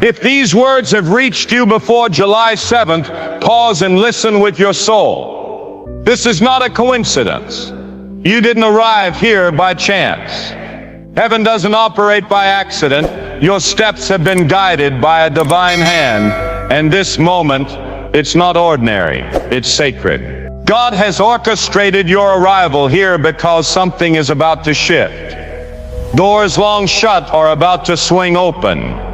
If these words have reached you before July 7th, pause and listen with your soul. This is not a coincidence. You didn't arrive here by chance. Heaven doesn't operate by accident. Your steps have been guided by a divine hand, and this moment, it's not ordinary, it's sacred. God has orchestrated your arrival here because something is about to shift. Doors long shut are about to swing open.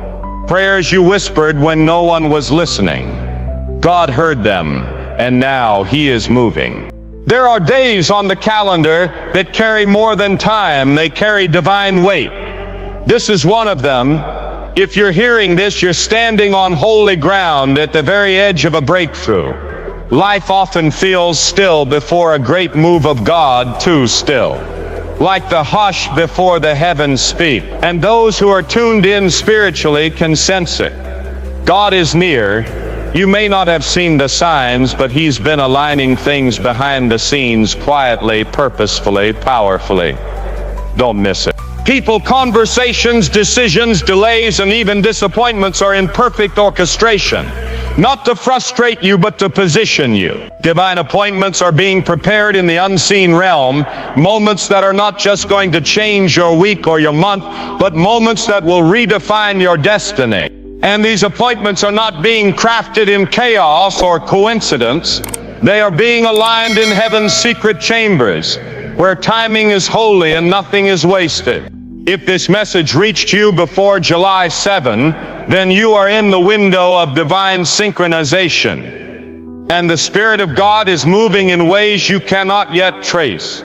Prayers you whispered when no one was listening. God heard them, and now He is moving. There are days on the calendar that carry more than time. They carry divine weight. This is one of them. If you're hearing this, you're standing on holy ground at the very edge of a breakthrough. Life often feels still before a great move of God, too still. Like the hush before the heavens speak. And those who are tuned in spiritually can sense it. God is near. You may not have seen the signs, but He's been aligning things behind the scenes quietly, purposefully, powerfully. Don't miss it. People, conversations, decisions, delays, and even disappointments are in perfect orchestration. Not to frustrate you, but to position you. Divine appointments are being prepared in the unseen realm, moments that are not just going to change your week or your month, but moments that will redefine your destiny. And these appointments are not being crafted in chaos or coincidence. They are being aligned in heaven's secret chambers, where timing is holy and nothing is wasted. If this message reached you before July 7, then you are in the window of divine synchronization. And the Spirit of God is moving in ways you cannot yet trace.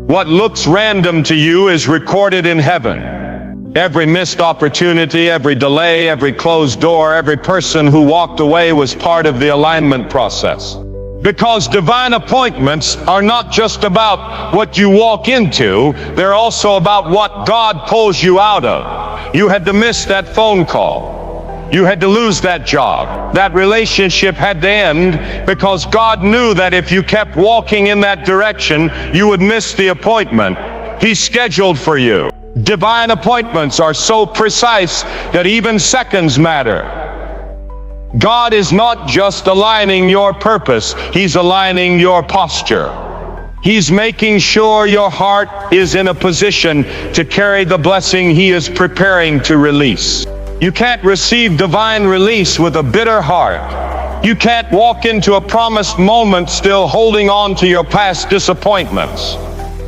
What looks random to you is recorded in heaven. Every missed opportunity, every delay, every closed door, every person who walked away was part of the alignment process. Because divine appointments are not just about what you walk into, they're also about what God pulls you out of. You had to miss that phone call. You had to lose that job. That relationship had to end because God knew that if you kept walking in that direction, you would miss the appointment He scheduled for you. Divine appointments are so precise that even seconds matter. God is not just aligning your purpose, He's aligning your posture. He's making sure your heart is in a position to carry the blessing He is preparing to release. You can't receive divine release with a bitter heart. You can't walk into a promised moment still holding on to your past disappointments.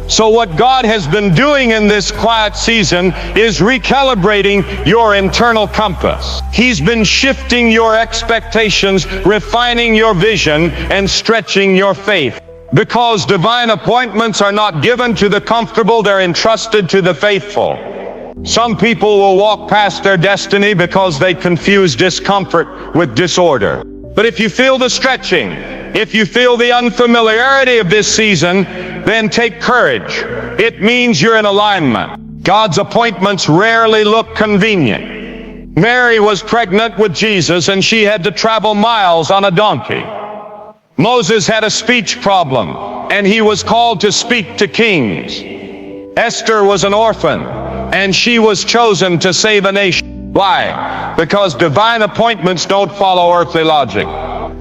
So what God has been doing in this quiet season is recalibrating your internal compass. He's been shifting your expectations, refining your vision, and stretching your faith. Because divine appointments are not given to the comfortable, they're entrusted to the faithful. Some people will walk past their destiny because they confuse discomfort with disorder. But if you feel the stretching, if you feel the unfamiliarity of this season, then take courage. It means you're in alignment. God's appointments rarely look convenient. Mary was pregnant with Jesus and she had to travel miles on a donkey. Moses had a speech problem and he was called to speak to kings. Esther was an orphan and she was chosen to save a nation. Why? Because divine appointments don't follow earthly logic.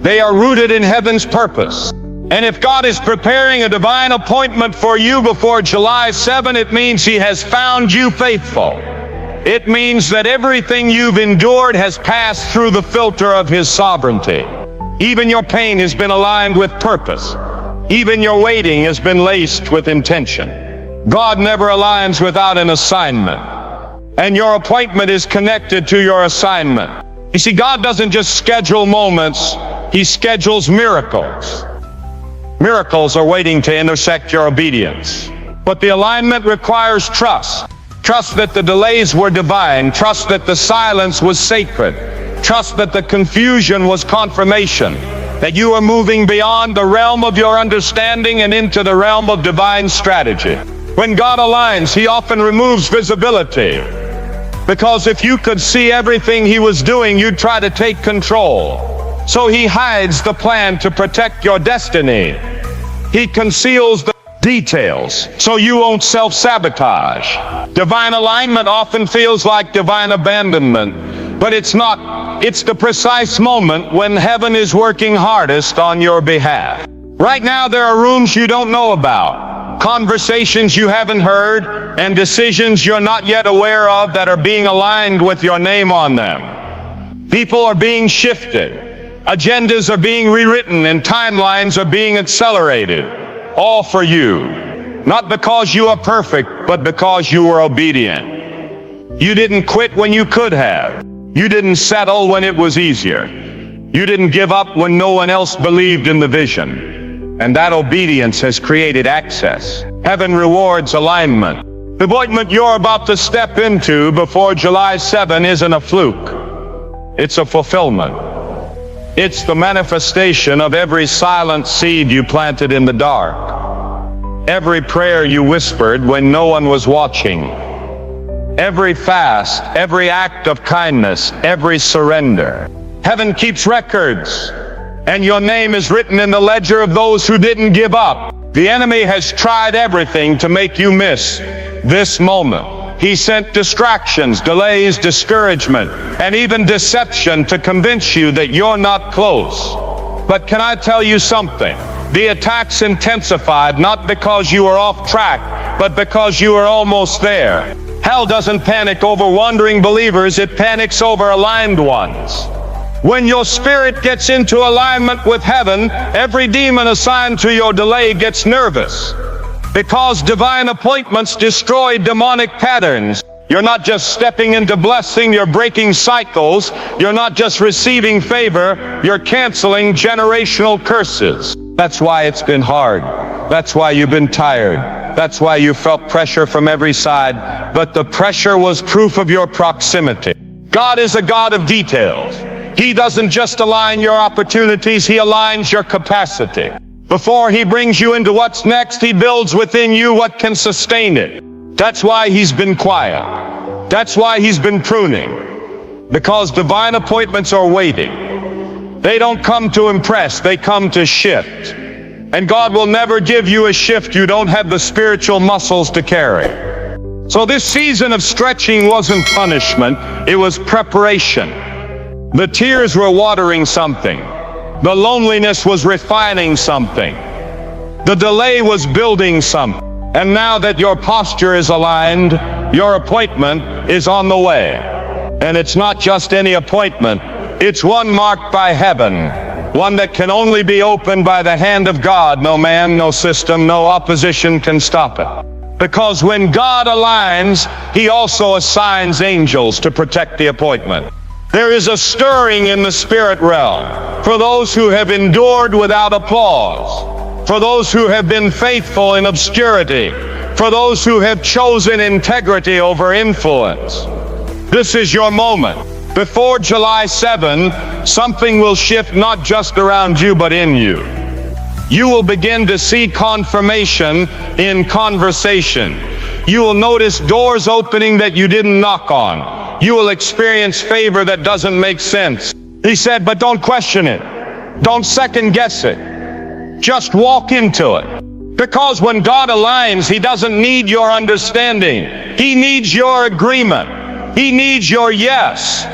They are rooted in heaven's purpose. And if God is preparing a divine appointment for you before July 7, it means He has found you faithful. It means that everything you've endured has passed through the filter of His sovereignty. Even your pain has been aligned with purpose. Even your waiting has been laced with intention. God never aligns without an assignment. And your appointment is connected to your assignment. You see, God doesn't just schedule moments, He schedules miracles. Miracles are waiting to intersect your obedience. But the alignment requires trust. Trust that the delays were divine. Trust that the silence was sacred. Trust that the confusion was confirmation. That you are moving beyond the realm of your understanding and into the realm of divine strategy. When God aligns, He often removes visibility. Because if you could see everything He was doing, you'd try to take control. So He hides the plan to protect your destiny. He conceals the details so you won't self-sabotage. Divine alignment often feels like divine abandonment, But it's not. It's the precise moment when heaven is working hardest on your behalf. Right now there are rooms you don't know about, conversations you haven't heard, and decisions you're not yet aware of that are being aligned with your name on them. People are being shifted, agendas are being rewritten, and timelines are being accelerated. All for you. Not because you are perfect, but because you were obedient. You didn't quit when you could have. You didn't settle when it was easier. You didn't give up when no one else believed in the vision. And that obedience has created access. Heaven rewards alignment. The appointment you're about to step into before July 7 isn't a fluke. It's a fulfillment. It's the manifestation of every silent seed you planted in the dark. Every prayer you whispered when no one was watching. Every fast, every act of kindness, every surrender. Heaven keeps records, and your name is written in the ledger of those who didn't give up. The enemy has tried everything to make you miss this moment. He sent distractions, delays, discouragement, and even deception to convince you that you're not close. But can I tell you something? The attacks intensified not because you were off track, but because you were almost there. Hell doesn't panic over wandering believers, it panics over aligned ones. When your spirit gets into alignment with heaven, every demon assigned to your delay gets nervous. Because divine appointments destroy demonic patterns. You're not just stepping into blessing, you're breaking cycles. You're not just receiving favor, you're canceling generational curses. That's why it's been hard. That's why you've been tired. That's why you felt pressure from every side. But the pressure was proof of your proximity. God is a God of details. He doesn't just align your opportunities, He aligns your capacity. Before He brings you into what's next, He builds within you what can sustain it. That's why He's been quiet. That's why He's been pruning. Because divine appointments are waiting. They don't come to impress, they come to shift. And God will never give you a shift you don't have the spiritual muscles to carry. So this season of stretching wasn't punishment, it was preparation. The tears were watering something. The loneliness was refining something. The delay was building something. And now that your posture is aligned, your appointment is on the way. And it's not just any appointment. It's one marked by heaven. One that can only be opened by the hand of God. No man, no system, no opposition can stop it. Because when God aligns, He also assigns angels to protect the appointment. There is a stirring in the spirit realm for those who have endured without applause, for those who have been faithful in obscurity, for those who have chosen integrity over influence. This is your moment. Before July 7, something will shift not just around you but in you. You will begin to see confirmation in conversation. You will notice doors opening that you didn't knock on. You will experience favor that doesn't make sense. He said, but don't question it. Don't second guess it. Just walk into it. Because when God aligns, He doesn't need your understanding. He needs your agreement. He needs your yes.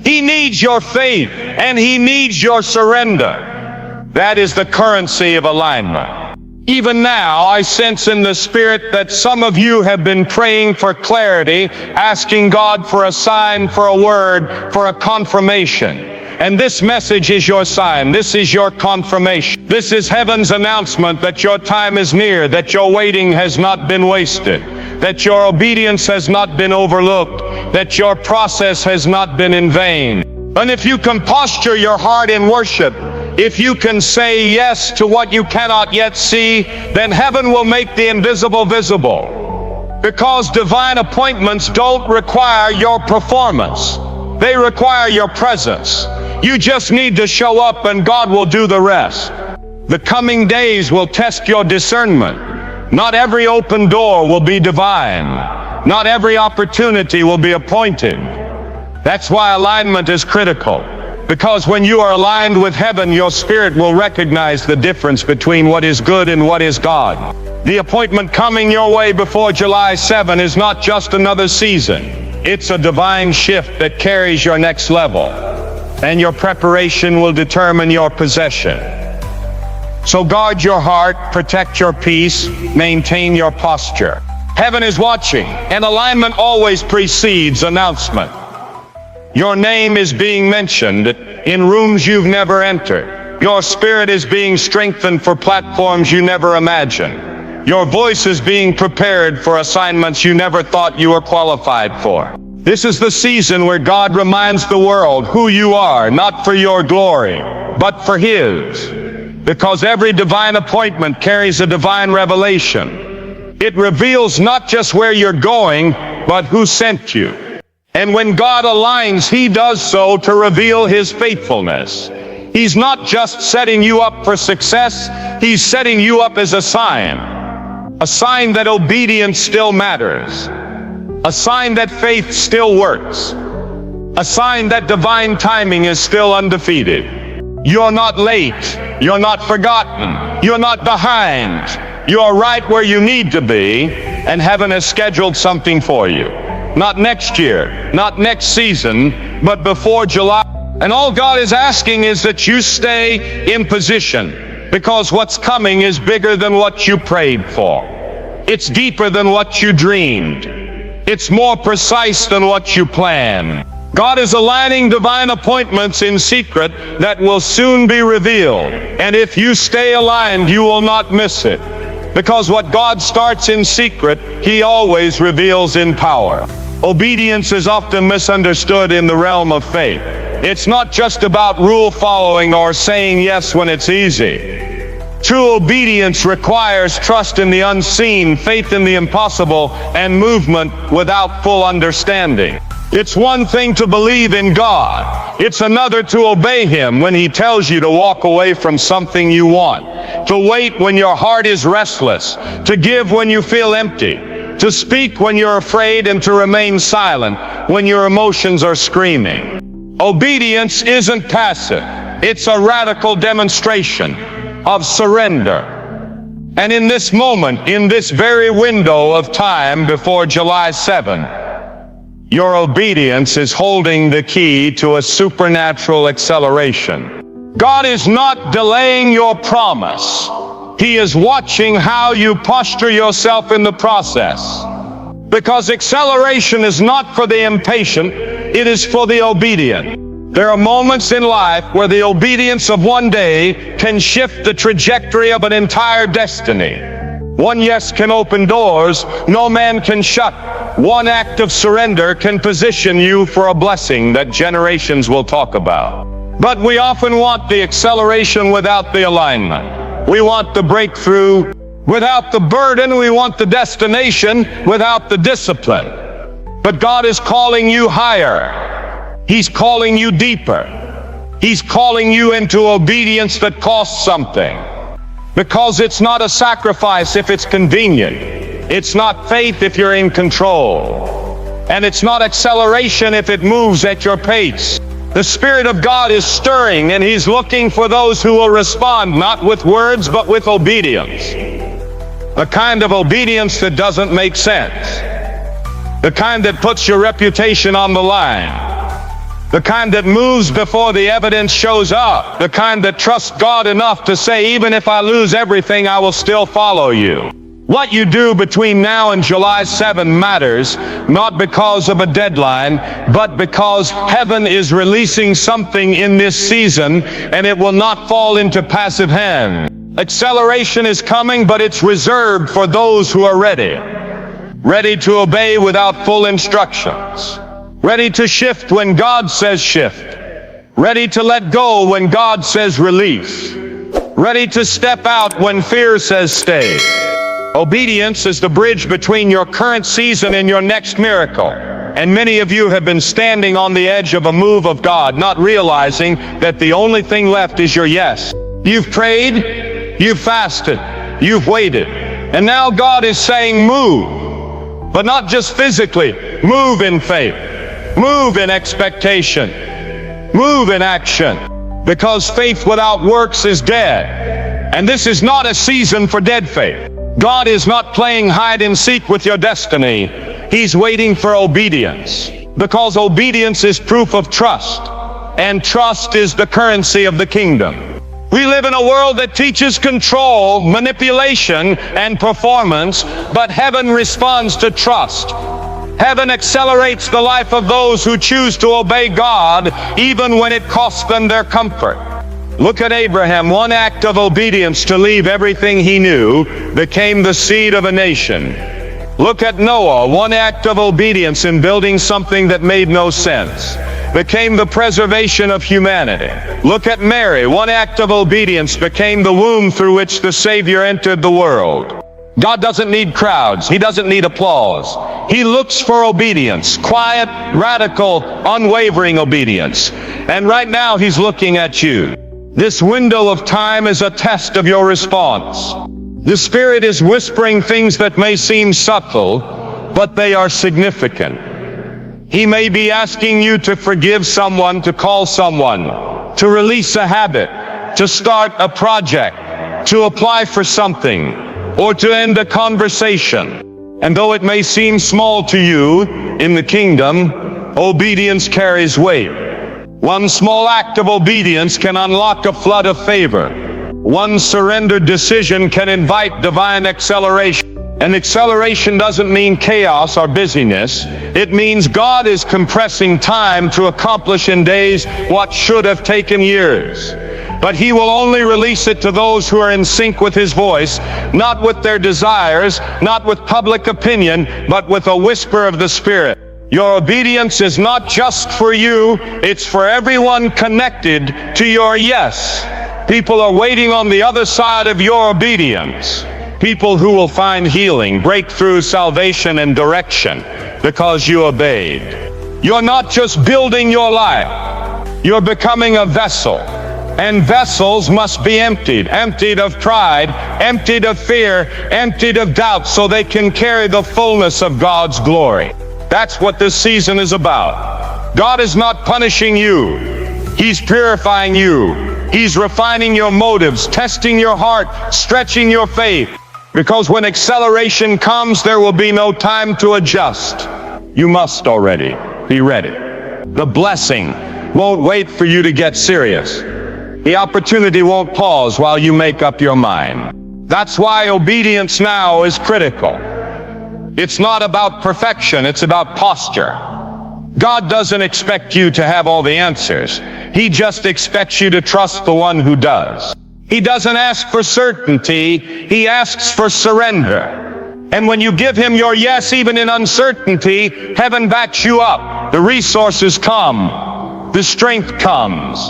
He needs your faith. And He needs your surrender. That is the currency of alignment. Even now, I sense in the Spirit that some of you have been praying for clarity, asking God for a sign, for a word, for a confirmation. And this message is your sign. This is your confirmation. This is heaven's announcement that your time is near, that your waiting has not been wasted, that your obedience has not been overlooked, that your process has not been in vain. And if you can posture your heart in worship, if you can say yes to what you cannot yet see, then heaven will make the invisible visible. Because divine appointments don't require your performance. They require your presence. You just need to show up and God will do the rest. The coming days will test your discernment. Not every open door will be divine. Not every opportunity will be appointed. That's why alignment is critical. Because when you are aligned with heaven, your spirit will recognize the difference between what is good and what is God. The appointment coming your way before July 7 is not just another season. It's a divine shift that carries your next level, and your preparation will determine your possession. So guard your heart, protect your peace, maintain your posture. Heaven is watching, and alignment always precedes announcement. Your name is being mentioned in rooms you've never entered. Your spirit is being strengthened for platforms you never imagined. Your voice is being prepared for assignments you never thought you were qualified for. This is the season where God reminds the world who you are, not for your glory, but for His. Because every divine appointment carries a divine revelation. It reveals not just where you're going, but who sent you. And when God aligns, He does so to reveal His faithfulness. He's not just setting you up for success, He's setting you up as a sign that obedience still matters, a sign that faith still works, a sign that divine timing is still undefeated. You're not late, you're not forgotten, you're not behind. You're right where you need to be, and heaven has scheduled something for you. Not next year, not next season, but before July. And all God is asking is that you stay in position, because what's coming is bigger than what you prayed for. It's deeper than what you dreamed. It's more precise than what you planned. God is aligning divine appointments in secret that will soon be revealed. And if you stay aligned, you will not miss it. Because what God starts in secret, He always reveals in power. Obedience is often misunderstood in the realm of faith. It's not just about rule following or saying yes when it's easy. True obedience requires trust in the unseen, faith in the impossible, and movement without full understanding. It's one thing to believe in God. It's another to obey Him when He tells you to walk away from something you want, to wait when your heart is restless, to give when you feel empty, to speak when you're afraid, and to remain silent when your emotions are screaming. Obedience isn't passive. It's a radical demonstration of surrender. And in this moment, in this very window of time before July 7, your obedience is holding the key to a supernatural acceleration. God is not delaying your promise. He is watching how you posture yourself in the process. Because acceleration is not for the impatient, it is for the obedient. There are moments in life where the obedience of one day can shift the trajectory of an entire destiny. One yes can open doors no man can shut. One act of surrender can position you for a blessing that generations will talk about. But we often want the acceleration without the alignment. We want the breakthrough without the burden. We want the destination without the discipline. But God is calling you higher. He's calling you deeper. He's calling you into obedience that costs something. Because it's not a sacrifice if it's convenient. It's not faith if you're in control. And it's not acceleration if it moves at your pace. The Spirit of God is stirring, and He's looking for those who will respond, not with words, but with obedience. The kind of obedience that doesn't make sense. The kind that puts your reputation on the line. The kind that moves before the evidence shows up. The kind that trusts God enough to say, even if I lose everything, I will still follow you. What you do between now and July 7 matters, not because of a deadline, but because heaven is releasing something in this season, and it will not fall into passive hands. Acceleration is coming, but it's reserved for those who are ready. Ready to obey without full instructions. Ready to shift when God says shift. Ready to let go when God says release. Ready to step out when fear says stay. Obedience is the bridge between your current season and your next miracle. And many of you have been standing on the edge of a move of God, not realizing that the only thing left is your yes. You've prayed, you've fasted, you've waited. And now God is saying move. But not just physically, move in faith. Move in expectation. Move in action. Because faith without works is dead. And this is not a season for dead faith. God is not playing hide and seek with your destiny. He's waiting for obedience, because obedience is proof of trust, and trust is the currency of the kingdom. We live in a world that teaches control, manipulation, and performance, but heaven responds to trust. Heaven accelerates the life of those who choose to obey God, even when it costs them their comfort. Look at Abraham. One act of obedience to leave everything he knew became the seed of a nation. Look at Noah. One act of obedience in building something that made no sense became the preservation of humanity. Look at Mary. One act of obedience became the womb through which the Savior entered the world. God doesn't need crowds. He doesn't need applause. He looks for obedience, quiet, radical, unwavering obedience. And right now He's looking at you. This window of time is a test of your response. The Spirit is whispering things that may seem subtle, but they are significant. He may be asking you to forgive someone, to call someone, to release a habit, to start a project, to apply for something, or to end a conversation. And though it may seem small to you, in the kingdom, obedience carries weight. One small act of obedience can unlock a flood of favor. One surrendered decision can invite divine acceleration. And acceleration doesn't mean chaos or busyness. It means God is compressing time to accomplish in days what should have taken years. But He will only release it to those who are in sync with His voice, not with their desires, not with public opinion, but with a whisper of the Spirit. Your obedience is not just for you, it's for everyone connected to your yes. People are waiting on the other side of your obedience. People who will find healing, breakthrough, salvation, and direction because you obeyed. You're not just building your life, you're becoming a vessel. And vessels must be emptied of pride, emptied of fear, emptied of doubt, so they can carry the fullness of God's glory. That's what this season is about. God is not punishing you. He's purifying you. He's refining your motives, testing your heart, stretching your faith. Because when acceleration comes, there will be no time to adjust. You must already be ready. The blessing won't wait for you to get serious. The opportunity won't pause while you make up your mind. That's why obedience now is critical. It's not about perfection, it's about posture. God doesn't expect you to have all the answers. He just expects you to trust the one who does. He doesn't ask for certainty, He asks for surrender. And when you give Him your yes, even in uncertainty, heaven backs you up. The resources come, the strength comes,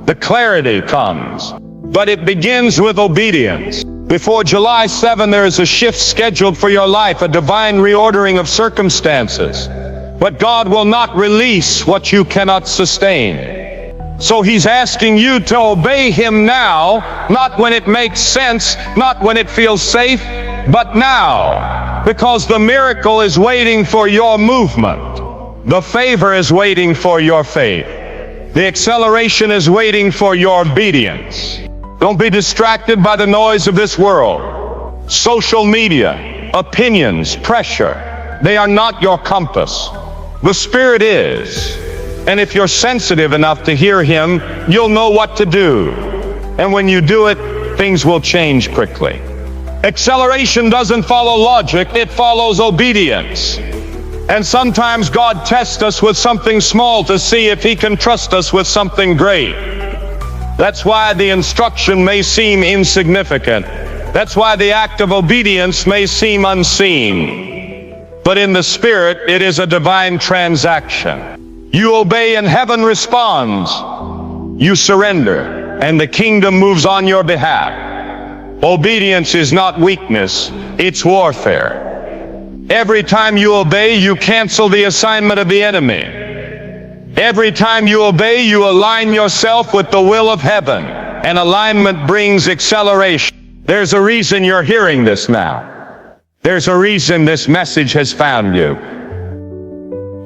the clarity comes. But it begins with obedience. Before July 7, there is a shift scheduled for your life, a divine reordering of circumstances. But God will not release what you cannot sustain. So He's asking you to obey Him now, not when it makes sense, not when it feels safe, but now. Because the miracle is waiting for your movement. The favor is waiting for your faith. The acceleration is waiting for your obedience. Don't be distracted by the noise of this world. Social media, opinions, pressure, they are not your compass. The Spirit is. And if you're sensitive enough to hear Him, you'll know what to do. And when you do it, things will change quickly. Acceleration doesn't follow logic, it follows obedience. And sometimes God tests us with something small to see if He can trust us with something great. That's why the instruction may seem insignificant. That's why the act of obedience may seem unseen. But in the Spirit, it is a divine transaction. You obey and heaven responds. You surrender and the kingdom moves on your behalf. Obedience is not weakness, it's warfare. Every time you obey, you cancel the assignment of the enemy. Every time you obey, you align yourself with the will of heaven. And alignment brings acceleration. There's a reason you're hearing this now. There's a reason this message has found you.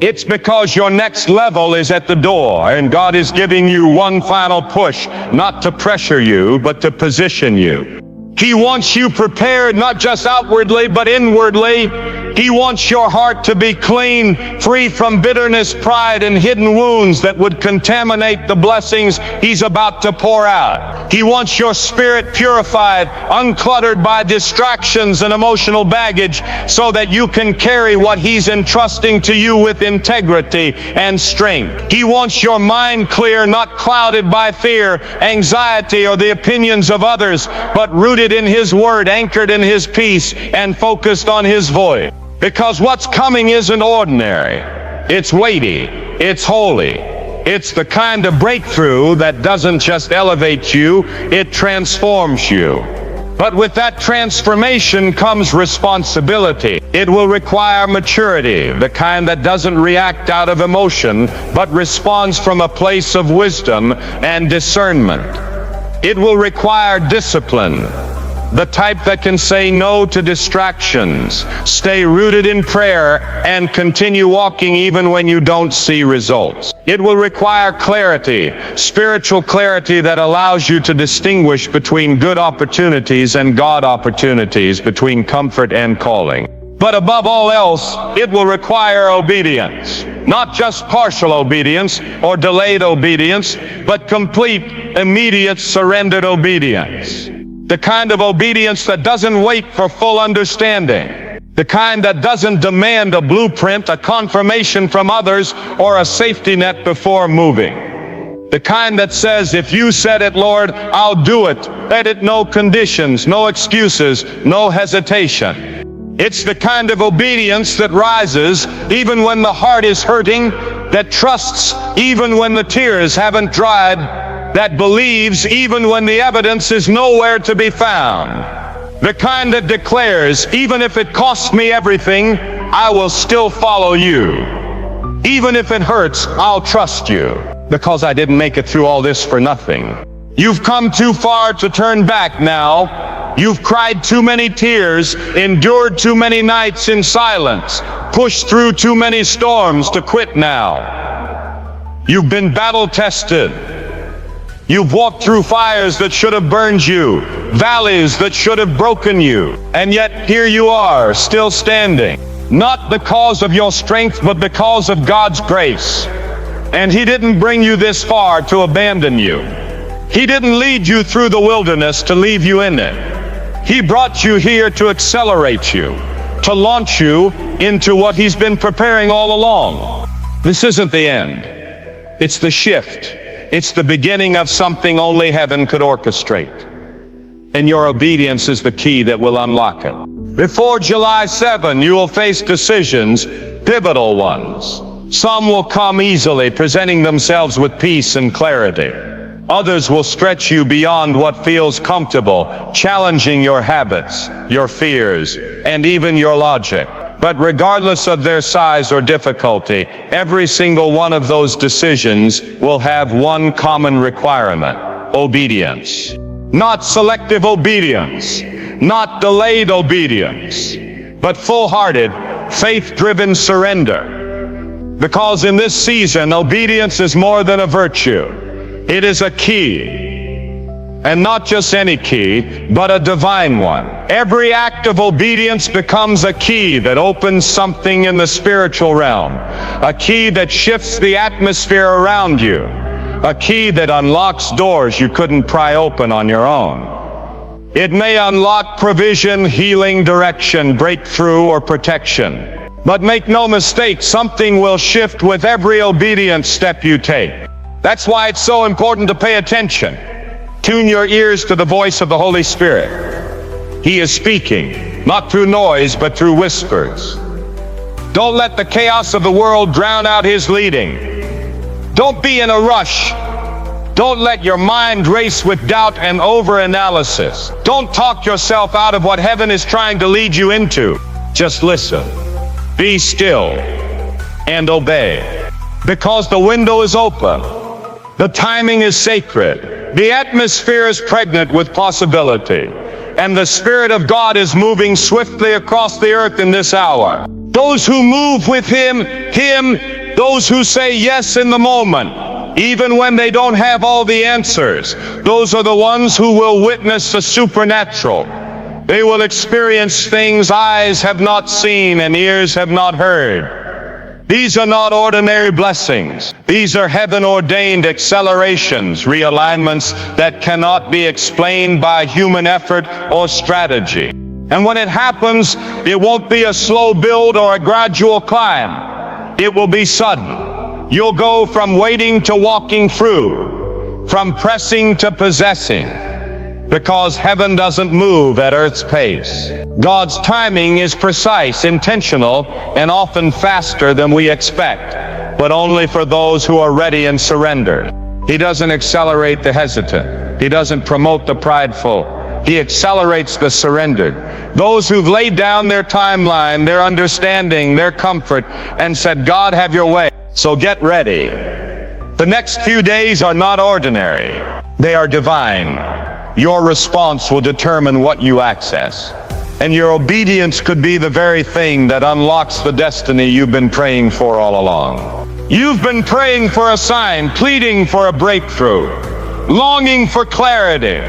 It's because your next level is at the door, and God is giving you one final push, not to pressure you, but to position you. He wants you prepared, not just outwardly, but inwardly, He wants your heart to be clean, free from bitterness, pride, and hidden wounds that would contaminate the blessings He's about to pour out. He wants your spirit purified, uncluttered by distractions and emotional baggage, so that you can carry what He's entrusting to you with integrity and strength. He wants your mind clear, not clouded by fear, anxiety, or the opinions of others, but rooted in His Word, anchored in His peace, and focused on His voice. Because what's coming isn't ordinary. It's weighty. It's holy. It's the kind of breakthrough that doesn't just elevate you, it transforms you. But with that transformation comes responsibility. It will require maturity, the kind that doesn't react out of emotion, but responds from a place of wisdom and discernment. It will require discipline, the type that can say no to distractions, stay rooted in prayer, and continue walking even when you don't see results. It will require clarity, spiritual clarity that allows you to distinguish between good opportunities and God opportunities, between comfort and calling. But above all else, it will require obedience. Not just partial obedience or delayed obedience, but complete, immediate, surrendered obedience. The kind of obedience that doesn't wait for full understanding. The kind that doesn't demand a blueprint, a confirmation from others, or a safety net before moving. The kind that says, if you said it, Lord, I'll do it. Let it, no conditions, no excuses, no hesitation. It's the kind of obedience that rises even when the heart is hurting, that trusts even when the tears haven't dried, that believes even when the evidence is nowhere to be found. The kind that declares, even if it costs me everything, I will still follow you. Even if it hurts, I'll trust you, because I didn't make it through all this for nothing. You've come too far to turn back now. You've cried too many tears, endured too many nights in silence, pushed through too many storms to quit now. You've been battle-tested. You've walked through fires that should have burned you, valleys that should have broken you, and yet here you are, still standing. Not because of your strength, but because of God's grace. And He didn't bring you this far to abandon you. He didn't lead you through the wilderness to leave you in it. He brought you here to accelerate you, to launch you into what He's been preparing all along. This isn't the end. It's the shift. It's the beginning of something only heaven could orchestrate. And your obedience is the key that will unlock it. Before July 7, you will face decisions, pivotal ones. Some will come easily, presenting themselves with peace and clarity. Others will stretch you beyond what feels comfortable, challenging your habits, your fears, and even your logic. But regardless of their size or difficulty, every single one of those decisions will have one common requirement: obedience. Not selective obedience, not delayed obedience, but full-hearted, faith-driven surrender. Because in this season, obedience is more than a virtue. It is a key. And not just any key, but a divine one. Every act of obedience becomes a key that opens something in the spiritual realm. A key that shifts the atmosphere around you. A key that unlocks doors you couldn't pry open on your own. It may unlock provision, healing, direction, breakthrough, or protection. But make no mistake, something will shift with every obedient step you take. That's why it's so important to pay attention. Tune your ears to the voice of the Holy Spirit. He is speaking, not through noise, but through whispers. Don't let the chaos of the world drown out His leading. Don't be in a rush. Don't let your mind race with doubt and overanalysis. Don't talk yourself out of what heaven is trying to lead you into. Just listen. Be still and obey. Because the window is open. The timing is sacred. The atmosphere is pregnant with possibility, and the Spirit of God is moving swiftly across the earth in this hour. Those who move with Him, those who say yes in the moment, even when they don't have all the answers, those are the ones who will witness the supernatural. They will experience things eyes have not seen and ears have not heard. These are not ordinary blessings. These are heaven-ordained accelerations, realignments that cannot be explained by human effort or strategy. And when it happens, it won't be a slow build or a gradual climb. It will be sudden. You'll go from waiting to walking through, from pressing to possessing, because heaven doesn't move at earth's pace. God's timing is precise, intentional, and often faster than we expect, but only for those who are ready and surrendered. He doesn't accelerate the hesitant. He doesn't promote the prideful. He accelerates the surrendered. Those who've laid down their timeline, their understanding, their comfort, and said, God, have your way. So get ready. The next few days are not ordinary. They are divine. Your response will determine what you access. And your obedience could be the very thing that unlocks the destiny you've been praying for all along. You've been praying for a sign, pleading for a breakthrough, longing for clarity.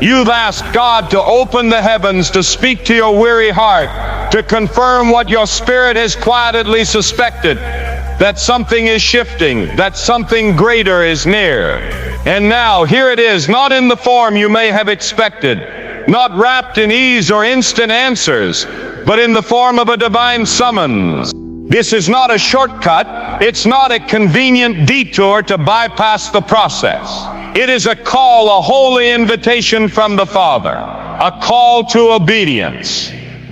You've asked God to open the heavens, to speak to your weary heart, to confirm what your spirit has quietly suspected, that something is shifting, that something greater is near. And now, here it is, not in the form you may have expected, not wrapped in ease or instant answers, but in the form of a divine summons. This is not a shortcut. It's not a convenient detour to bypass the process. It is a call, a holy invitation from the Father, a call to obedience,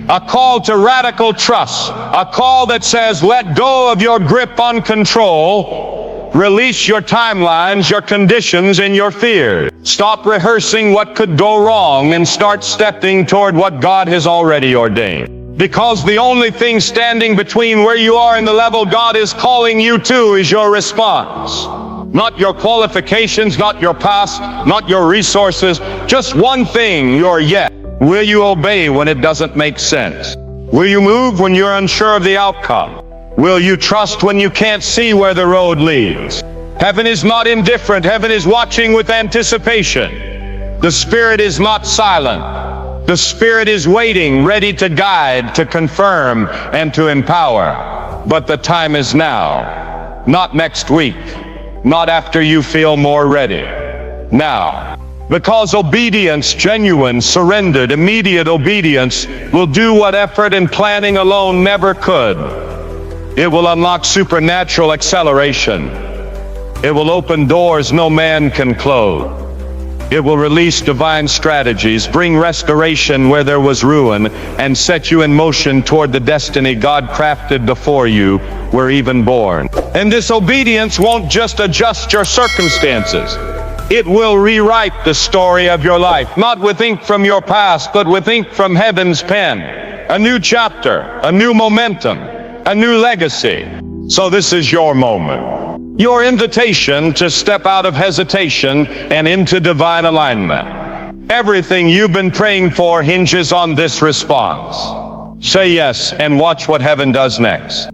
a call to radical trust, a call that says, let go of your grip on control, release your timelines, your conditions, and your fears. Stop rehearsing what could go wrong and start stepping toward what God has already ordained. Because the only thing standing between where you are and the level God is calling you to is your response. Not your qualifications, not your past, not your resources, just one thing, your yes. Will you obey when it doesn't make sense? Will you move when you're unsure of the outcome? Will you trust when you can't see where the road leads? Heaven is not indifferent. Heaven is watching with anticipation. The Spirit is not silent. The Spirit is waiting, ready to guide, to confirm, and to empower. But the time is now, not next week. Not after you feel more ready. Now. Because obedience, genuine, surrendered, immediate obedience, will do what effort and planning alone never could. It will unlock supernatural acceleration. It will open doors no man can close. It will release divine strategies, bring restoration where there was ruin, and set you in motion toward the destiny God crafted before you were even born. And this obedience won't just adjust your circumstances. It will rewrite the story of your life, not with ink from your past, but with ink from heaven's pen. A new chapter, a new momentum, a new legacy. So this is your moment. Your invitation to step out of hesitation and into divine alignment. Everything you've been praying for hinges on this response. Say yes and watch what heaven does next.